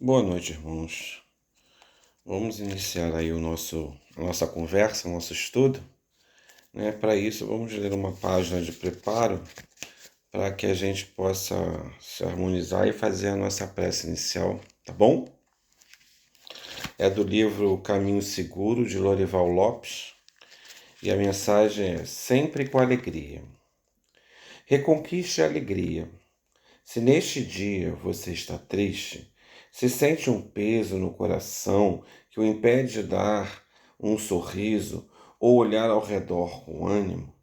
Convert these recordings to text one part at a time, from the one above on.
Boa noite, irmãos. Vamos iniciar aí a nossa conversa, o nosso estudo, né? Para isso, vamos ler uma página de preparo para que a gente possa se harmonizar e fazer a nossa prece inicial, tá bom? É do livro Caminho Seguro, de Lorival Lopes, e a mensagem é sempre com alegria. Reconquiste a alegria. Se neste dia você está triste, se sente um peso no coração que o impede de dar um sorriso ou olhar ao redor com ânimo,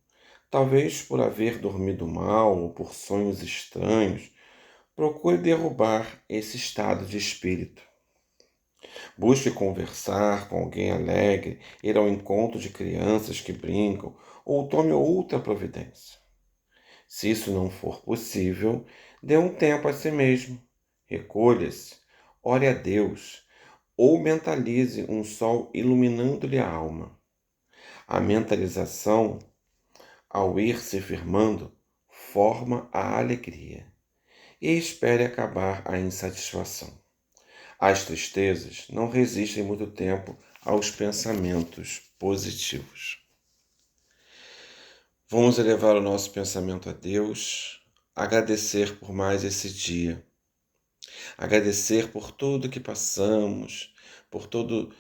talvez por haver dormido mal ou por sonhos estranhos, procure derrubar esse estado de espírito. Busque conversar com alguém alegre, ir ao encontro de crianças que brincam ou tome outra providência. Se isso não for possível, dê um tempo a si mesmo. Recolha-se, ore a Deus ou mentalize um sol iluminando-lhe a alma. A mentalização, ao ir se firmando, forma a alegria e espere acabar a insatisfação. As tristezas não resistem muito tempo aos pensamentos positivos. Vamos elevar o nosso pensamento a Deus, agradecer por mais esse dia, agradecer por tudo que passamos, por todo,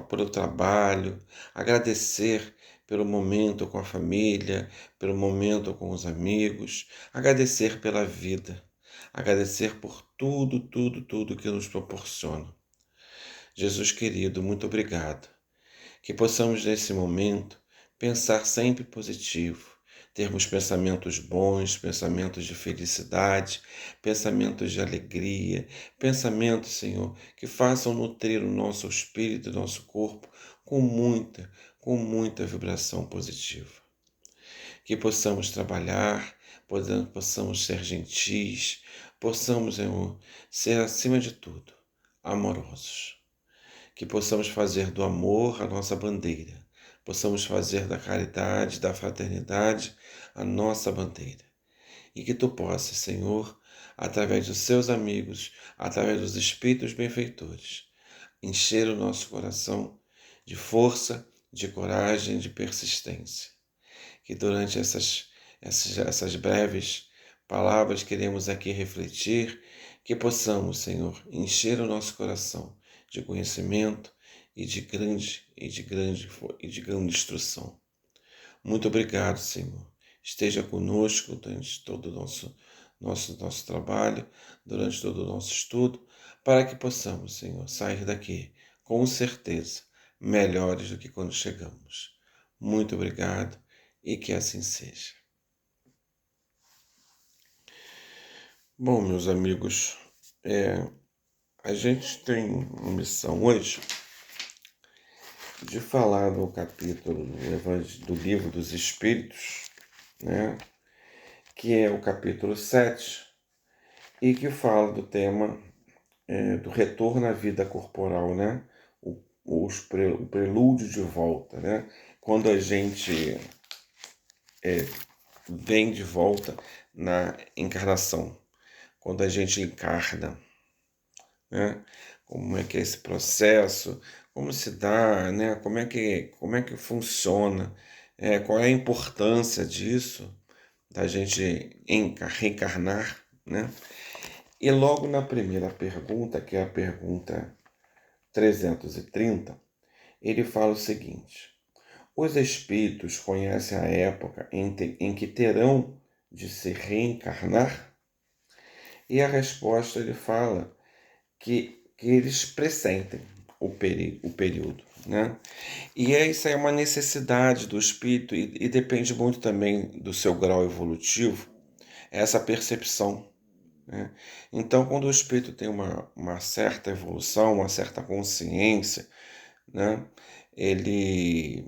pelo trabalho, agradecer pelo momento com a família, pelo momento com os amigos, agradecer pela vida, agradecer por tudo que nos proporciona. Jesus querido, muito obrigado. Que possamos nesse momento pensar sempre positivo, termos pensamentos bons, pensamentos de felicidade, pensamentos de alegria, pensamentos, Senhor, que façam nutrir o nosso espírito e o nosso corpo com muita vibração positiva. Que possamos trabalhar, possamos ser gentis, possamos, Senhor, ser acima de tudo amorosos. Que possamos fazer do amor a nossa bandeira, possamos fazer da caridade, da fraternidade a nossa bandeira. E que tu possas, Senhor, através dos seus amigos, através dos espíritos benfeitores, encher o nosso coração de força, de coragem, de persistência. Que durante essas breves palavras queremos aqui refletir, que possamos, Senhor, encher o nosso coração de conhecimento e de grande instrução. Muito obrigado, Senhor. Esteja conosco durante todo o nosso trabalho, durante todo o nosso estudo, para que possamos, Senhor, sair daqui com certeza melhores do que quando chegamos. Muito obrigado e que assim seja. Bom, meus amigos, a gente tem uma missão hoje de falar no capítulo do Livro dos Espíritos, né, que é o capítulo 7, e que fala do tema do retorno à vida corporal, né, o prelúdio de volta, né, quando a gente vem de volta na encarnação, quando a gente encarna, né, como é que é esse processo, como se dá, né, como é que funciona, qual é a importância disso, da gente reencarnar, né? E logo na primeira pergunta, que é a pergunta 330, ele fala o seguinte: os espíritos conhecem a época em que terão de se reencarnar? E a resposta ele fala que eles pressentem o período, né? E isso é uma necessidade do espírito e depende muito também do seu grau evolutivo, essa percepção, né? Então, quando o espírito tem uma certa evolução, uma certa consciência, né? Ele,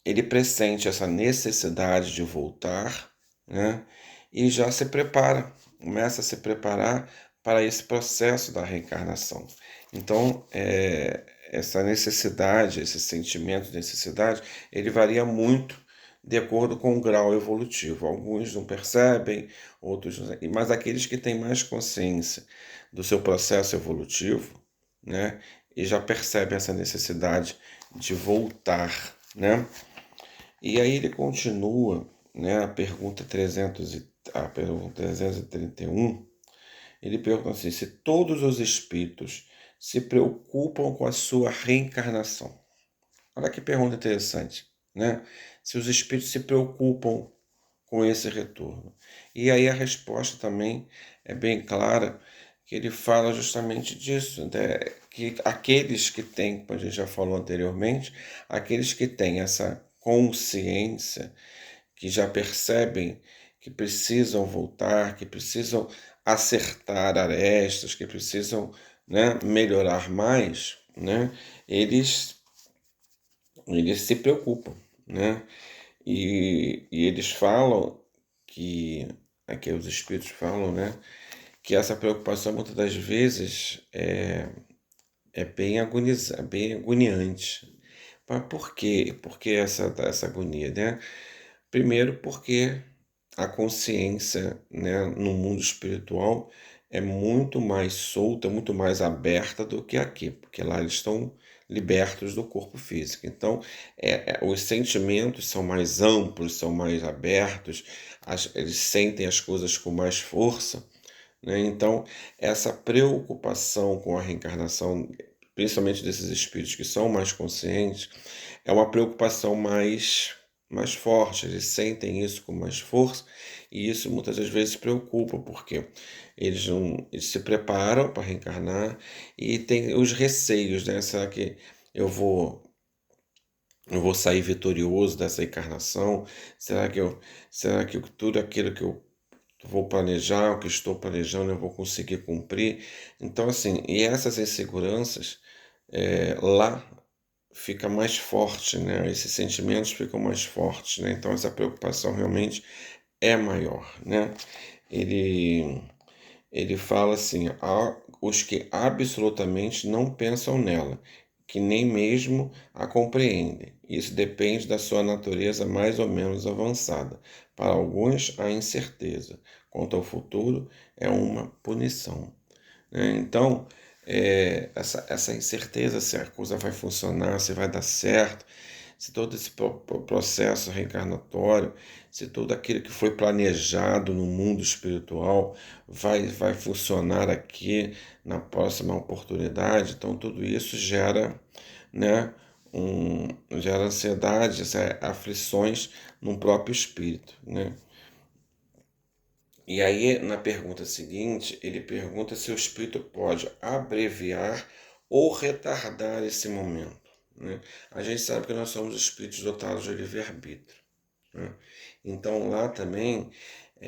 ele pressente essa necessidade de voltar, né? E já se prepara, começa a se preparar para esse processo da reencarnação. Então, essa necessidade, esse sentimento de necessidade, ele varia muito de acordo com o grau evolutivo. Alguns não percebem, outros não, mas aqueles que têm mais consciência do seu processo evolutivo, né, e já percebem essa necessidade de voltar, né? E aí ele continua, né, a pergunta 331, ele pergunta assim: se todos os espíritos se preocupam com a sua reencarnação. Olha que pergunta interessante, né? Se os espíritos se preocupam com esse retorno. E aí a resposta também é bem clara, que ele fala justamente disso, né? Que aqueles que têm, como a gente já falou anteriormente, aqueles que têm essa consciência, que já percebem que precisam voltar, que precisam acertar arestas, que precisam, né, melhorar mais, né, eles se preocupam, né? E eles falam que, aqui os espíritos falam, né, que essa preocupação muitas das vezes é bem agoniante. Mas por quê? Por que essa agonia, né? Primeiro porque a consciência, né, no mundo espiritual é muito mais solta, muito mais aberta do que aqui, porque lá eles estão libertos do corpo físico. Então, os sentimentos são mais amplos, são mais abertos, eles sentem as coisas com mais força, né? Então, essa preocupação com a reencarnação, principalmente desses espíritos que são mais conscientes, é uma preocupação mais forte. Eles sentem isso com mais força e isso muitas das vezes preocupa, porque eles se preparam para reencarnar e tem os receios, né? Será que eu vou sair vitorioso dessa encarnação? Será que tudo aquilo que eu vou planejar, o que estou planejando, eu vou conseguir cumprir? Então, assim, e essas inseguranças, lá fica mais forte, né? Esses sentimentos ficam mais fortes, né? Então, essa preocupação realmente é maior, né? Ele, ele fala assim: há os que absolutamente não pensam nela, que nem mesmo a compreendem. Isso depende da sua natureza mais ou menos avançada. Para alguns, a incerteza quanto ao futuro é uma punição, né? Então, essa incerteza se a coisa vai funcionar, se vai dar certo, se todo esse processo reencarnatório, se tudo aquilo que foi planejado no mundo espiritual vai funcionar aqui na próxima oportunidade, então tudo isso gera, né, gera ansiedade, aflições no próprio espírito, né? E aí, na pergunta seguinte, ele pergunta se o espírito pode abreviar ou retardar esse momento, né? A gente sabe que nós somos espíritos dotados de livre-arbítrio, né? Então, lá também,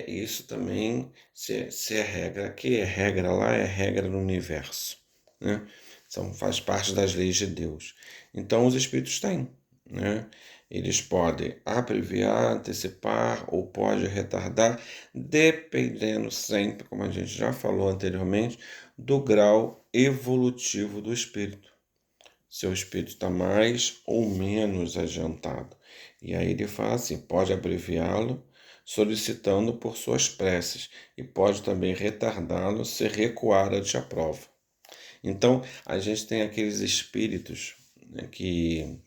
isso também, se é regra aqui, é regra lá, é regra no universo, né? Faz parte das leis de Deus. Então, os espíritos têm, né? Eles podem abreviar, antecipar ou pode retardar, dependendo sempre, como a gente já falou anteriormente, do grau evolutivo do espírito. Seu espírito está mais ou menos adiantado. E aí ele fala assim: pode abreviá-lo solicitando por suas preces, e pode também retardá-lo se recuar ante a prova. Então, a gente tem aqueles espíritos, né, que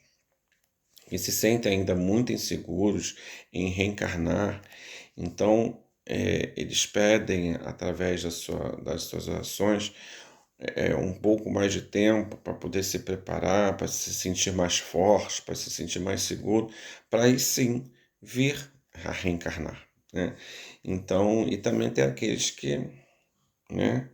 se sentem ainda muito inseguros em reencarnar. Então, eles pedem, através das suas ações, um pouco mais de tempo para poder se preparar, para se sentir mais forte, para se sentir mais seguro, para aí sim vir a reencarnar, né? Então, e também tem aqueles que, né,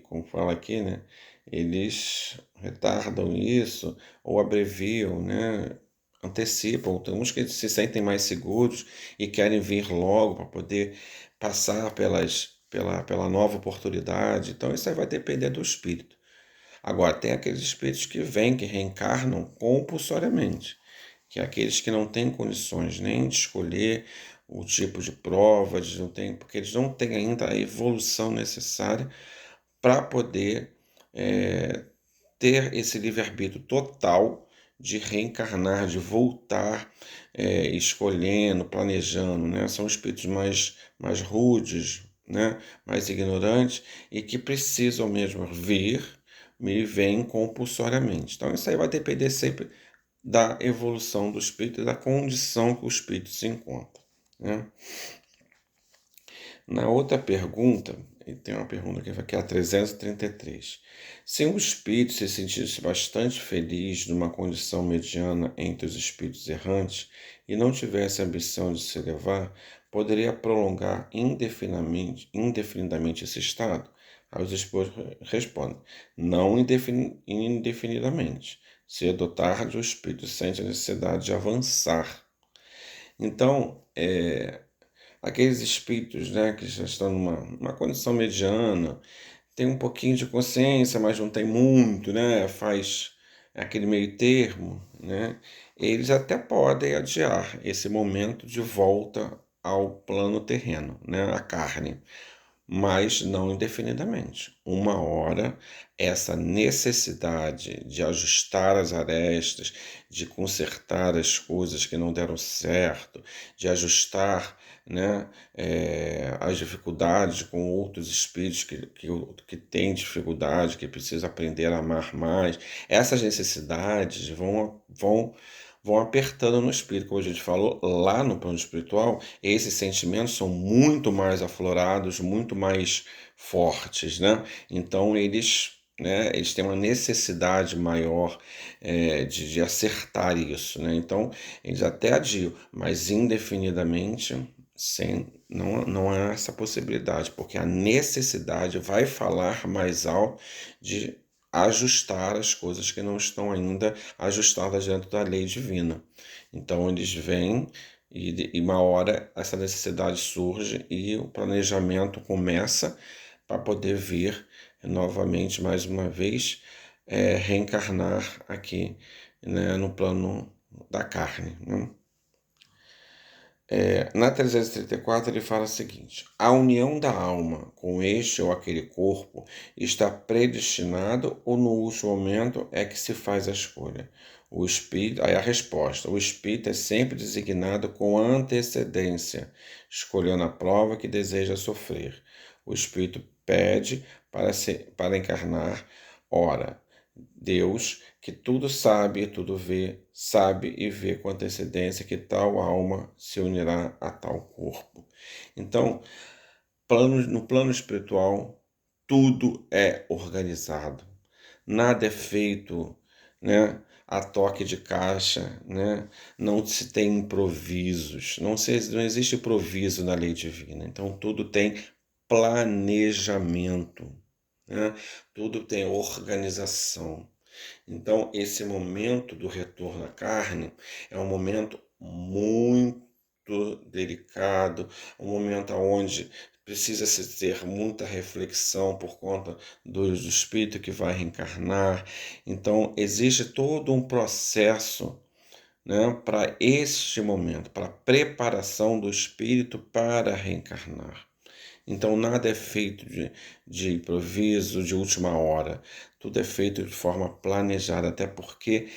como fala aqui, né, eles retardam isso ou abreviam, né, antecipam. Tem uns que se sentem mais seguros e querem vir logo para poder passar pela nova oportunidade. Então, isso aí vai depender do espírito. Agora, tem aqueles espíritos que vêm, que reencarnam compulsoriamente, que é aqueles que não têm condições nem de escolher o tipo de prova, porque eles não têm ainda a evolução necessária para poder ter esse livre-arbítrio total de reencarnar, de voltar, escolhendo, planejando, né? São espíritos mais rudes, né? Mais ignorantes e que precisam mesmo vir, me veem compulsoriamente. Então isso aí vai depender sempre da evolução do espírito e da condição que o espírito se encontra, né? Na outra pergunta, e tem uma pergunta aqui que é a 333. Se um espírito se sentisse bastante feliz numa condição mediana entre os espíritos errantes e não tivesse a ambição de se elevar, poderia prolongar indefinidamente esse estado? Aí os espíritos respondem, não indefinidamente. Cedo ou tarde, o espírito sente a necessidade de avançar. Então, aqueles espíritos, né, que já estão numa condição mediana, tem um pouquinho de consciência, mas não tem muito, né, faz aquele meio termo, né, eles até podem adiar esse momento de volta ao plano terreno, né, à carne, mas não indefinidamente. Uma hora, essa necessidade de ajustar as arestas, de consertar as coisas que não deram certo, de ajustar, né, as dificuldades com outros espíritos que têm dificuldade, que precisam aprender a amar mais, essas necessidades vão apertando no espírito, como a gente falou, lá no plano espiritual, esses sentimentos são muito mais aflorados, muito mais fortes, né? Então eles têm uma necessidade maior de acertar isso, né? Então eles até adiam, mas indefinidamente não há essa possibilidade, porque a necessidade vai falar mais alto de ajustar as coisas que não estão ainda ajustadas dentro da lei divina. Então eles vêm e uma hora essa necessidade surge e o planejamento começa para poder vir novamente, mais uma vez, reencarnar aqui, né, no plano da carne, né? Na 334 ele fala o seguinte: a união da alma com este ou aquele corpo está predestinado ou no último momento é que se faz a escolha? O espírito, aí a resposta: o espírito é sempre designado com antecedência, escolhendo a prova que deseja sofrer. O espírito pede para encarnar, ora, Deus, que tudo sabe e tudo vê, sabe e vê com antecedência que tal alma se unirá a tal corpo. Então, no plano espiritual, tudo é organizado. Nada é feito, né, a toque de caixa, né? Não se tem improvisos, não existe improviso na lei divina. Então, tudo tem planejamento, né? Tudo tem organização. Então, esse momento do retorno à carne é um momento muito delicado, um momento onde precisa se ter muita reflexão por conta do espírito que vai reencarnar. Então, existe todo um processo, né, para este momento, para a preparação do espírito para reencarnar. Então, nada é feito de improviso, de última hora. Tudo é feito de forma planejada, até porque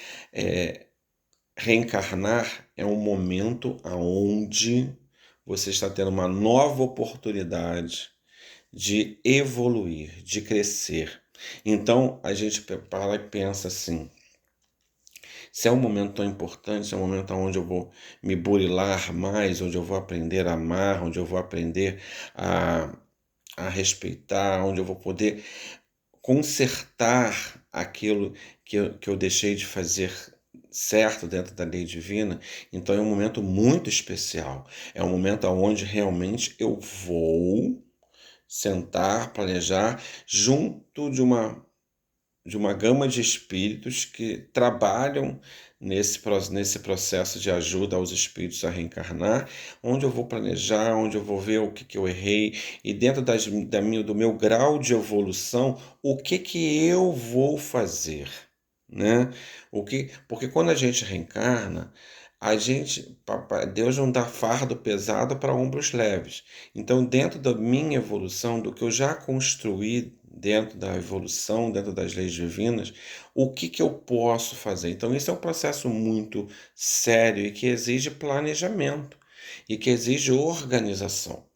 reencarnar é um momento onde você está tendo uma nova oportunidade de evoluir, de crescer. Então, a gente para e pensa assim: se é um momento tão importante, se é um momento onde eu vou me burilar mais, onde eu vou aprender a amar, onde eu vou aprender a respeitar, onde eu vou poder consertar aquilo que eu deixei de fazer certo dentro da lei divina. Então é um momento muito especial. É um momento onde realmente eu vou sentar, planejar, junto de uma gama de espíritos que trabalham nesse processo de ajuda aos espíritos a reencarnar, onde eu vou planejar, onde eu vou ver o que eu errei e dentro do meu grau de evolução, o que eu vou fazer, né? Porque quando a gente reencarna, Deus não dá fardo pesado para ombros leves. Então, dentro da minha evolução, do que eu já construí dentro da evolução, dentro das leis divinas, o que eu posso fazer. Então, esse é um processo muito sério e que exige planejamento e que exige organização.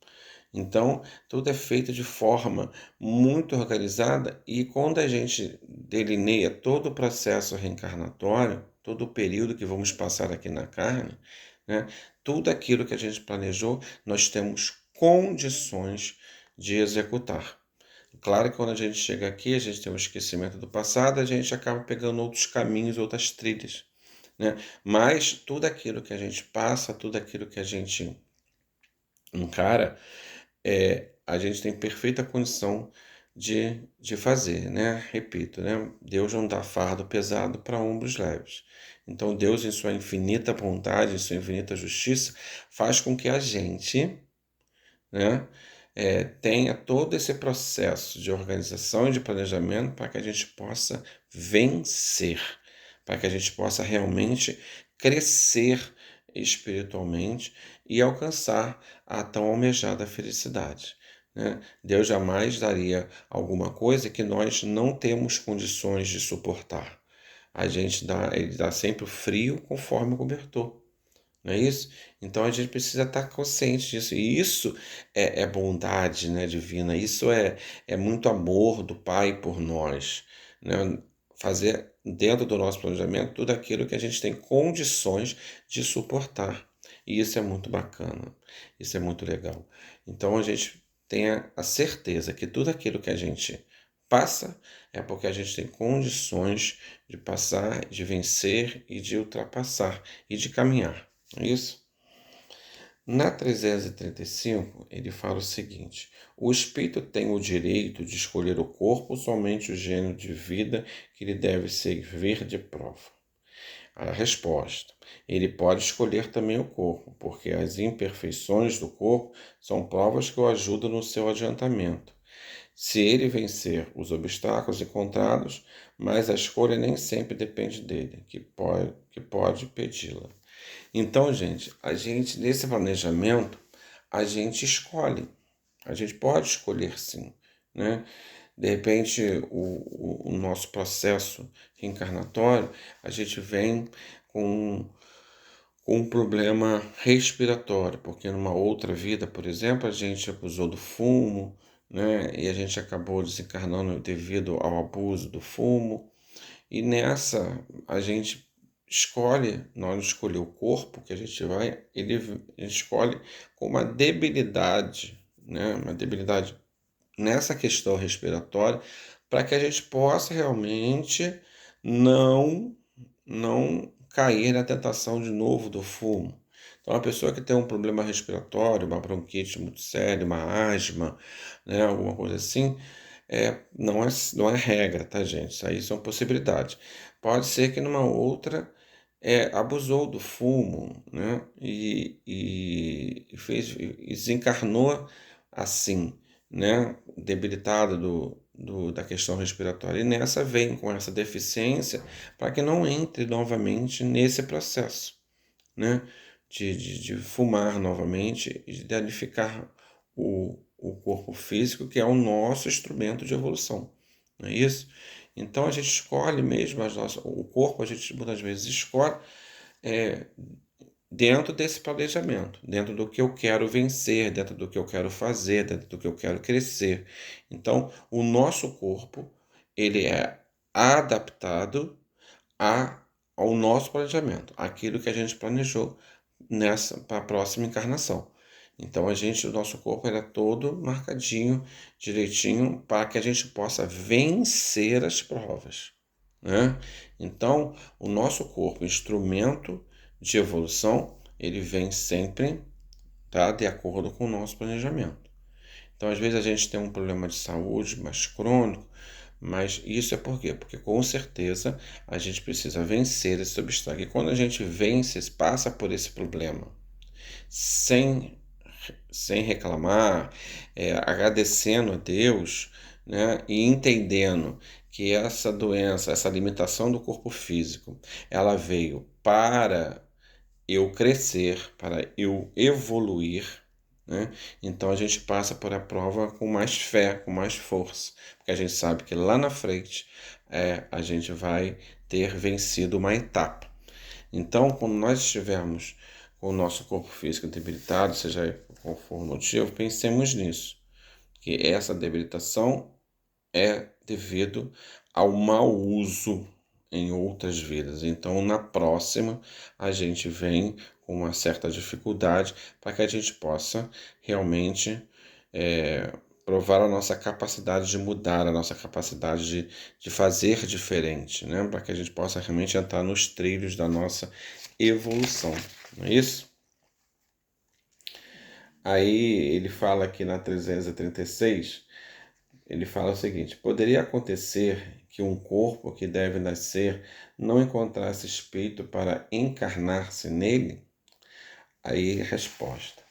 Então, tudo é feito de forma muito organizada e quando a gente delineia todo o processo reencarnatório, todo o período que vamos passar aqui na carne, né, tudo aquilo que a gente planejou, nós temos condições de executar. Claro que quando a gente chega aqui, a gente tem um esquecimento do passado, a gente acaba pegando outros caminhos, outras trilhas, né? Mas tudo aquilo que a gente passa, tudo aquilo que a gente encara, a gente tem perfeita condição de fazer, né? Repito, né? Deus não dá fardo pesado para ombros leves. Então, Deus, em sua infinita bondade, em sua infinita justiça, faz com que a gente, né, tenha todo esse processo de organização e de planejamento para que a gente possa vencer, para que a gente possa realmente crescer espiritualmente e alcançar a tão almejada felicidade, né? Deus jamais daria alguma coisa que nós não temos condições de suportar. Ele dá sempre o frio conforme o cobertor. Não é isso? Então a gente precisa estar consciente disso. E isso é bondade, né, divina. Isso é muito amor do Pai por nós, né? Fazer dentro do nosso planejamento tudo aquilo que a gente tem condições de suportar. E isso é muito bacana. Isso é muito legal. Então a gente tenha a certeza que tudo aquilo que a gente passa é porque a gente tem condições de passar, de vencer e de ultrapassar e de caminhar. Isso. Na 335, ele fala o seguinte: o espírito tem o direito de escolher o corpo, somente o gênero de vida que lhe deve servir de prova. A resposta: ele pode escolher também o corpo, porque as imperfeições do corpo são provas que o ajudam no seu adiantamento. Se ele vencer os obstáculos encontrados, mas a escolha nem sempre depende dele, que pode pedi-la. Então, gente, a gente, nesse planejamento, a gente escolhe. A gente pode escolher sim, né? De repente, o nosso processo reencarnatório, a gente vem com, com um problema respiratório, porque numa outra vida, por exemplo, a gente abusou do fumo, né? E a gente acabou desencarnando devido ao abuso do fumo. E nessa, a gente escolhe, nós não escolher o corpo que a gente vai, a gente escolhe com uma debilidade, né? Uma debilidade nessa questão respiratória, para que a gente possa realmente não, não cair na tentação de novo do fumo. Então, a pessoa que tem um problema respiratório, uma bronquite muito séria, uma asma, né, alguma coisa assim, não é regra, tá, gente? Isso aí são possibilidades. Pode ser que numa outra abusou do fumo, né? E desencarnou assim, né? Debilitado da questão respiratória. E nessa vem com essa deficiência para que não entre novamente nesse processo, né? De fumar novamente e de danificar o corpo físico, que é o nosso instrumento de evolução. Não é isso? Então a gente escolhe mesmo o corpo, a gente muitas vezes escolhe é, dentro desse planejamento, dentro do que eu quero vencer, dentro do que eu quero fazer, dentro do que eu quero crescer. Então, o nosso corpo, ele é adaptado a, ao nosso planejamento, aquilo que a gente planejou para a próxima encarnação. Então o nosso corpo era todo marcadinho, direitinho, para que a gente possa vencer as provas, né? Então, o nosso corpo, instrumento de evolução, ele vem sempre, tá, de acordo com o nosso planejamento. Então, às vezes a gente tem um problema de saúde mais crônico, mas isso é por quê? Porque com certeza a gente precisa vencer esse obstáculo. E quando a gente vence, passa por esse problema, sem, sem reclamar, agradecendo a Deus, né? E entendendo que essa doença, essa limitação do corpo físico, ela veio para eu crescer, para eu evoluir, né? Então a gente passa por a prova com mais fé, com mais força, porque a gente sabe que lá na frente a gente vai ter vencido uma etapa. Então, quando nós estivermos com o nosso corpo físico debilitado, seja qual for o motivo, pensemos nisso, que essa debilitação é devido ao mau uso em outras vidas. Então, na próxima, a gente vem com uma certa dificuldade para que a gente possa realmente provar a nossa capacidade de mudar, a nossa capacidade de fazer diferente, né? Para que a gente possa realmente entrar nos trilhos da nossa evolução, não é isso? Aí ele fala aqui na 336, ele fala o seguinte: poderia acontecer que um corpo que deve nascer não encontrasse espírito para encarnar-se nele? Aí, resposta: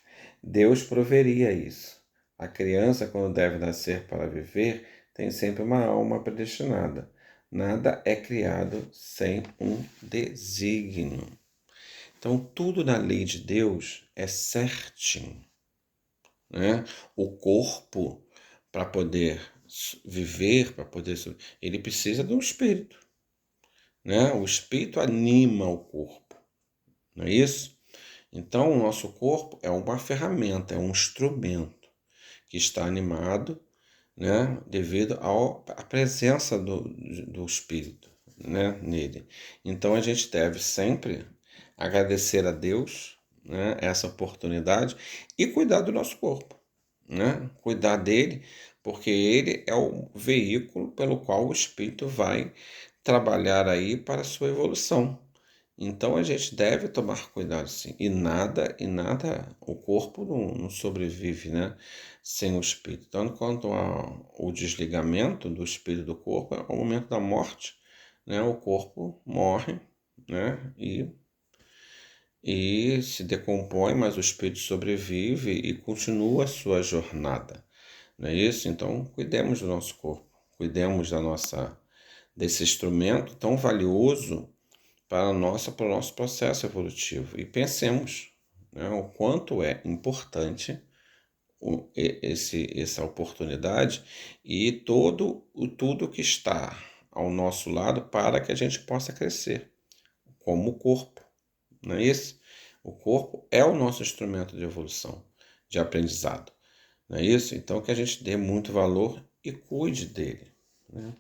Deus proveria isso. A criança, quando deve nascer para viver, tem sempre uma alma predestinada. Nada é criado sem um desígnio. Então, tudo na lei de Deus é certinho, né? O corpo, para poder viver, para poder, ele precisa de um espírito, né? O espírito anima o corpo, não é isso? Então, o nosso corpo é uma ferramenta, é um instrumento que está animado, né? Devido à presença do espírito, né? Nele. Então, a gente deve sempre agradecer a Deus, né? Essa oportunidade e cuidar do nosso corpo, né? Cuidar dele, porque ele é o veículo pelo qual o espírito vai trabalhar aí para a sua evolução. Então a gente deve tomar cuidado sim. E nada, o corpo não sobrevive, né? Sem o espírito. Tanto quanto o desligamento do espírito do corpo, ao momento da morte, né? O corpo morre, né? E se decompõe, mas o espírito sobrevive e continua a sua jornada. Não é isso? Então, cuidemos do nosso corpo, cuidemos desse instrumento tão valioso para o nosso processo evolutivo. E pensemos, né, o quanto é importante essa oportunidade e tudo que está ao nosso lado para que a gente possa crescer, como o corpo, não é isso? O corpo é o nosso instrumento de evolução, de aprendizado, não é isso? Então que a gente dê muito valor e cuide dele, né?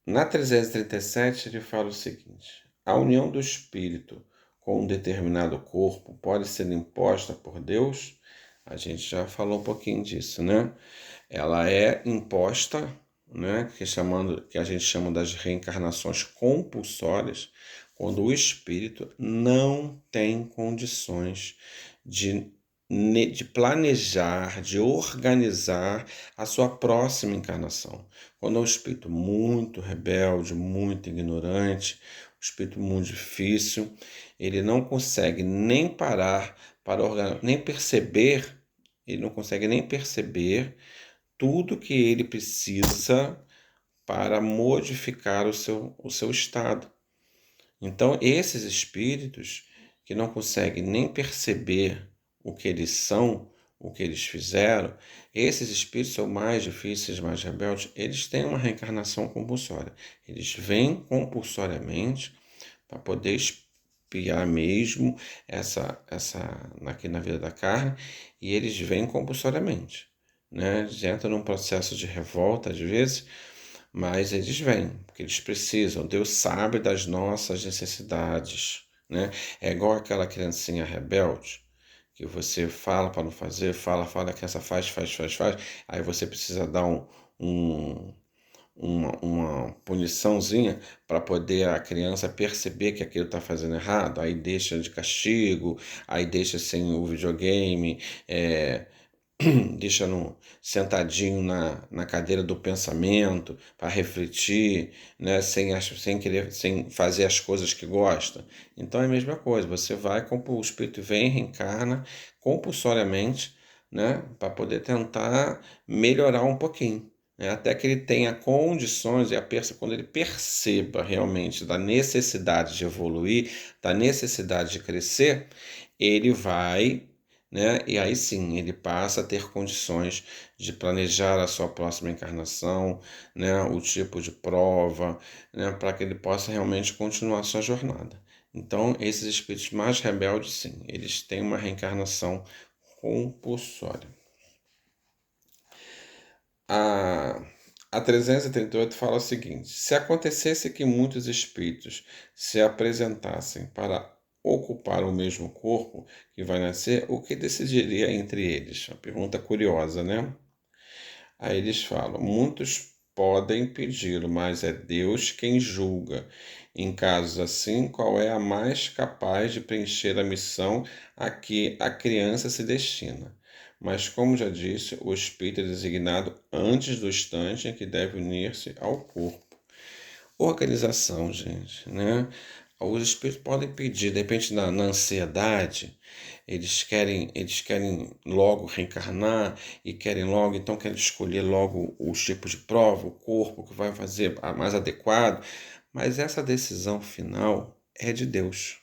Na 337 ele fala o seguinte: a união do espírito com um determinado corpo pode ser imposta por Deus? A gente já falou um pouquinho disso, né? Ela é imposta, né? Que a gente chama das reencarnações compulsórias, quando o espírito não tem condições de, de planejar, de organizar a sua próxima encarnação. Quando é um espírito muito rebelde, muito ignorante, um espírito muito difícil, ele não consegue nem parar para nem perceber, ele não consegue nem perceber tudo que ele precisa para modificar o seu estado. Então, esses espíritos que não conseguem nem perceber o que eles são, o que eles fizeram, esses espíritos são mais difíceis, mais rebeldes, eles têm uma reencarnação compulsória. Eles vêm compulsoriamente para poder expiar mesmo aqui na vida da carne, e eles vêm compulsoriamente, né? Eles entram num processo de revolta, às vezes, mas eles vêm, porque eles precisam. Deus sabe das nossas necessidades, né? É igual aquela criancinha rebelde, que você fala para não fazer, fala, a criança faz. Aí você precisa dar um, uma puniçãozinha para poder a criança perceber que aquilo está fazendo errado. Aí deixa de castigo, aí deixa sem o videogame, deixa sentadinho na cadeira do pensamento para refletir, né, sem fazer as coisas que gosta. Então é a mesma coisa, você vai, o espírito vem, reencarna compulsoriamente, né, para poder tentar melhorar um pouquinho, né, até que ele tenha condições quando ele perceba realmente da necessidade de evoluir, da necessidade de crescer, ele vai né? E aí sim, ele passa a ter condições de planejar a sua próxima encarnação, né? O tipo de prova, né? Para que ele possa realmente continuar a sua jornada. Então, esses espíritos mais rebeldes, sim, eles têm uma reencarnação compulsória. A, a 338 fala o seguinte: se acontecesse que muitos espíritos se apresentassem para ocupar o mesmo corpo que vai nascer, o que decidiria entre eles? Uma pergunta curiosa, né? Aí eles falam: muitos podem pedi-lo, mas é Deus quem julga. Em casos assim, qual é a mais capaz de preencher a missão a que a criança se destina? Mas, como já disse, o espírito é designado antes do instante em que deve unir-se ao corpo. Organização, gente, né? Os espíritos podem pedir, de repente, na ansiedade, eles querem logo reencarnar e querem logo, então querem escolher logo os tipos de prova, o corpo que vai fazer mais adequado, mas essa decisão final é de Deus.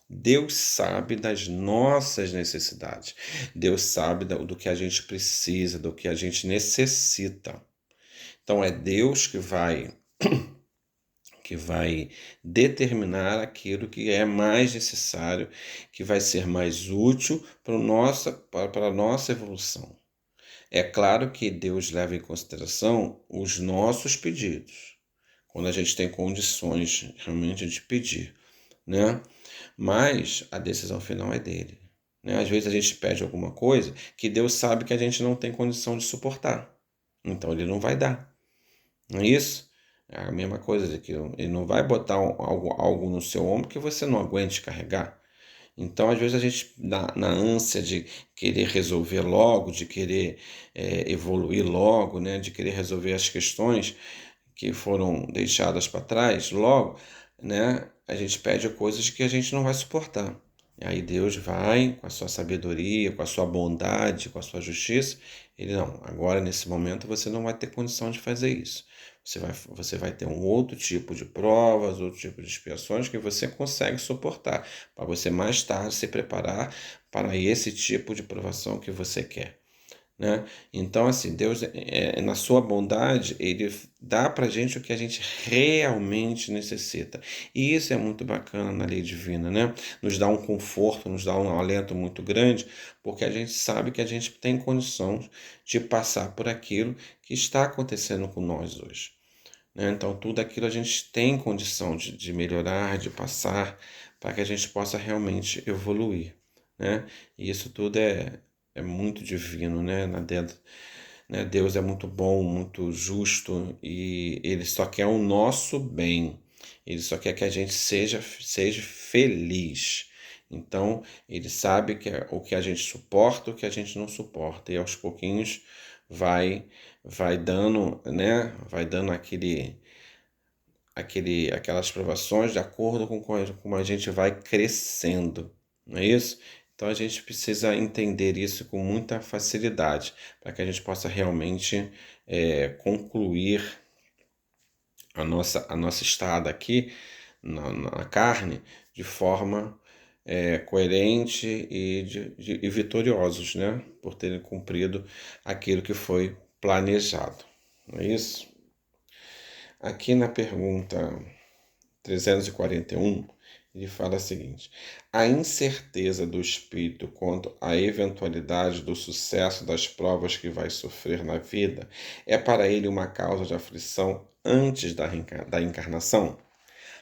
Deus sabe das nossas necessidades. Deus sabe do que a gente precisa, do que a gente necessita. Então é Deus que vai determinar aquilo que é mais necessário, que vai ser mais útil para a nossa evolução. É claro que Deus leva em consideração os nossos pedidos, quando a gente tem condições realmente de pedir, né? Mas a decisão final é dele, né? Às vezes a gente pede alguma coisa que Deus sabe que a gente não tem condição de suportar, então ele não vai dar. Não é isso? É a mesma coisa de que ele não vai botar algo no seu ombro que você não aguente carregar. Então, às vezes, a gente, na ânsia de querer resolver logo, de querer evoluir logo, né, de querer resolver as questões que foram deixadas para trás logo, né, a gente pede coisas que a gente não vai suportar. E aí Deus vai, com a sua sabedoria, com a sua bondade, com a sua justiça, ele não, agora nesse momento você não vai ter condição de fazer isso. Você vai ter um outro tipo de provas, outro tipo de expiações que você consegue suportar, para você mais tarde se preparar para esse tipo de provação que você quer, né? Então, assim, Deus, na sua bondade, Ele dá para a gente o que a gente realmente necessita. E isso é muito bacana na lei divina, né? Nos dá um conforto, nos dá um alento muito grande, porque a gente sabe que a gente tem condições de passar por aquilo que está acontecendo com nós hoje, né? Então, tudo aquilo a gente tem condição de melhorar, de passar, para que a gente possa realmente evoluir, né? E isso tudo é muito divino, né? Dentro, né? Deus é muito bom, muito justo e Ele só quer o nosso bem. Ele só quer que a gente seja feliz. Então, Ele sabe o que a gente suporta, o que a gente não suporta. E aos pouquinhos vai vai dando, né? Vai dando aquelas provações de acordo com como a gente vai crescendo, não é isso? Então a gente precisa entender isso com muita facilidade, para que a gente possa realmente concluir a nossa estada aqui na carne de forma coerente e vitoriosos, né? Por terem cumprido aquilo que foi planejado, não é isso? Aqui na pergunta 341, ele fala o seguinte: a incerteza do espírito quanto à eventualidade do sucesso das provas que vai sofrer na vida é para ele uma causa de aflição antes da encarnação?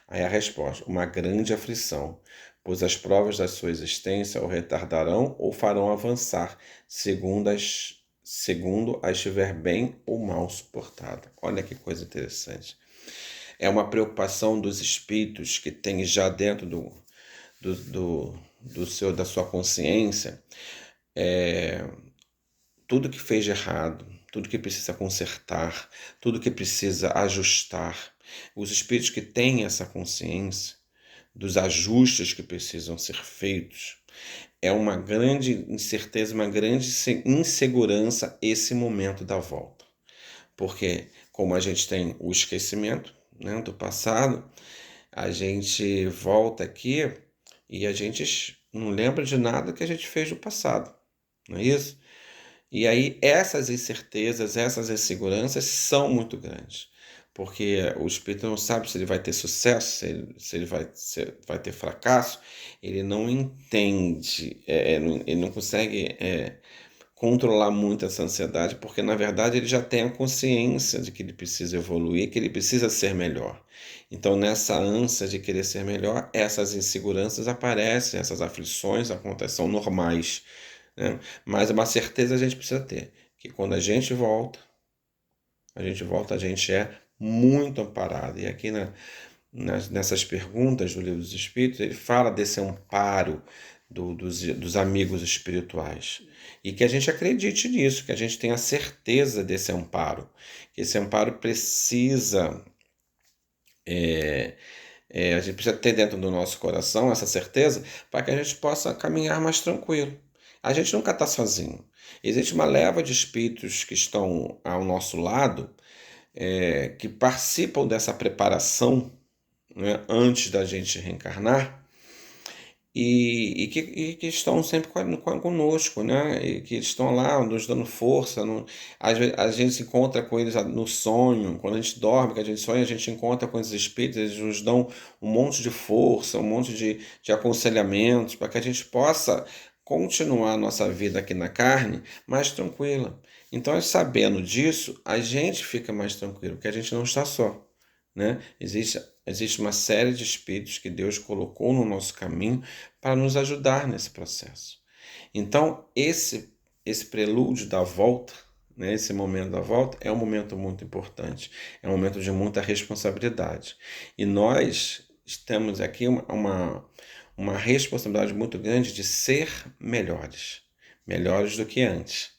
Aí a resposta: uma grande aflição, pois as provas da sua existência o retardarão ou farão avançar, segundo a estiver bem ou mal suportada. Olha que coisa interessante. É uma preocupação dos espíritos que tem já dentro da sua consciência tudo que fez de errado, tudo que precisa consertar, tudo que precisa ajustar. Os espíritos que têm essa consciência dos ajustes que precisam ser feitos, é uma grande incerteza, uma grande insegurança esse momento da volta. Porque, como a gente tem o esquecimento, né, do passado, a gente volta aqui e a gente não lembra de nada que a gente fez no passado. não é isso? E aí essas incertezas, essas inseguranças são muito grandes, porque o espírito não sabe se ele vai ter sucesso, se ele vai ter fracasso, ele não entende, ele não consegue controlar muito essa ansiedade, porque na verdade ele já tem a consciência de que ele precisa evoluir, que ele precisa ser melhor. Então, nessa ânsia de querer ser melhor, essas inseguranças aparecem, essas aflições acontecem, são normais, né? Mas uma certeza a gente precisa ter, que quando a gente é muito amparado. E aqui nessas perguntas do Livro dos Espíritos, ele fala desse amparo dos amigos espirituais. E que a gente acredite nisso, que a gente tenha certeza desse amparo, que esse amparo precisa, a gente precisa ter dentro do nosso coração essa certeza para que a gente possa caminhar mais tranquilo. A gente nunca está sozinho. Existe uma leva de espíritos que estão ao nosso lado, que participam dessa preparação, né, antes da gente reencarnar, e que estão sempre conosco, né? E que estão lá nos dando força. Às vezes, a gente se encontra com eles no sonho, quando a gente dorme, que a gente sonha, a gente encontra com esses espíritos, eles nos dão um monte de força, um monte de aconselhamentos, para que a gente possa continuar a nossa vida aqui na carne mais tranquila. Então, sabendo disso, a gente fica mais tranquilo, porque a gente não está só, né? Existe uma série de espíritos que Deus colocou no nosso caminho para nos ajudar nesse processo. Então, esse prelúdio da volta, né, esse momento da volta, é um momento muito importante, é um momento de muita responsabilidade. E nós temos aqui uma responsabilidade muito grande de ser melhores, melhores do que antes,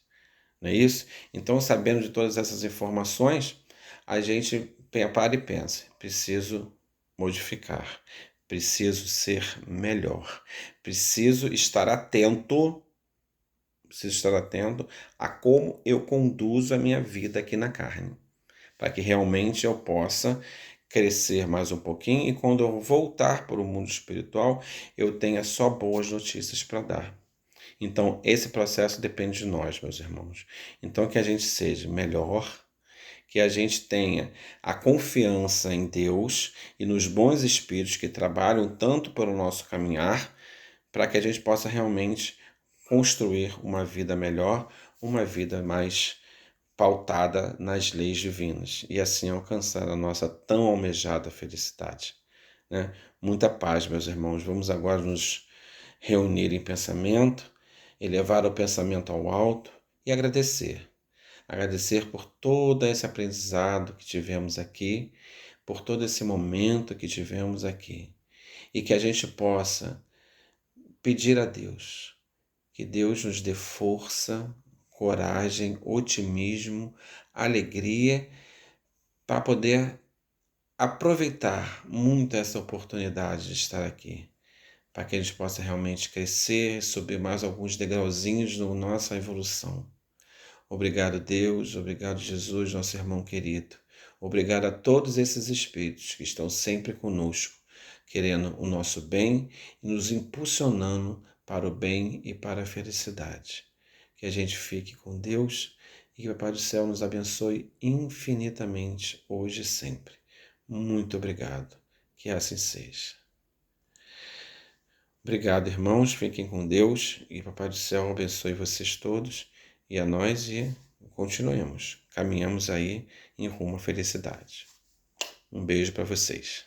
não é isso? Então, sabendo de todas essas informações, a gente para e pensa, preciso modificar, preciso ser melhor, preciso estar atento a como eu conduzo a minha vida aqui na carne, para que realmente eu possa crescer mais um pouquinho e quando eu voltar para o mundo espiritual, eu tenha só boas notícias para dar. Então, esse processo depende de nós, meus irmãos. Então, que a gente seja melhor, que a gente tenha a confiança em Deus e nos bons espíritos que trabalham tanto pelo nosso caminhar, para que a gente possa realmente construir uma vida melhor, uma vida mais pautada nas leis divinas e assim alcançar a nossa tão almejada felicidade, né? Muita paz, meus irmãos. Vamos agora nos reunir em pensamento, elevar o pensamento ao alto e agradecer. Agradecer por todo esse aprendizado que tivemos aqui, por todo esse momento que tivemos aqui. E que a gente possa pedir a Deus, que Deus nos dê força, coragem, otimismo, alegria, para poder aproveitar muito essa oportunidade de estar aqui, para que a gente possa realmente crescer, subir mais alguns degrauzinhos na nossa evolução. Obrigado, Deus, obrigado, Jesus, nosso irmão querido. Obrigado a todos esses espíritos que estão sempre conosco, querendo o nosso bem e nos impulsionando para o bem e para a felicidade. Que a gente fique com Deus e que o Papai do Céu nos abençoe infinitamente hoje e sempre. Muito obrigado. Que assim seja. Obrigado, irmãos. Fiquem com Deus e Papai do Céu abençoe vocês todos e a nós e continuemos. Caminhamos aí em rumo à felicidade. Um beijo para vocês.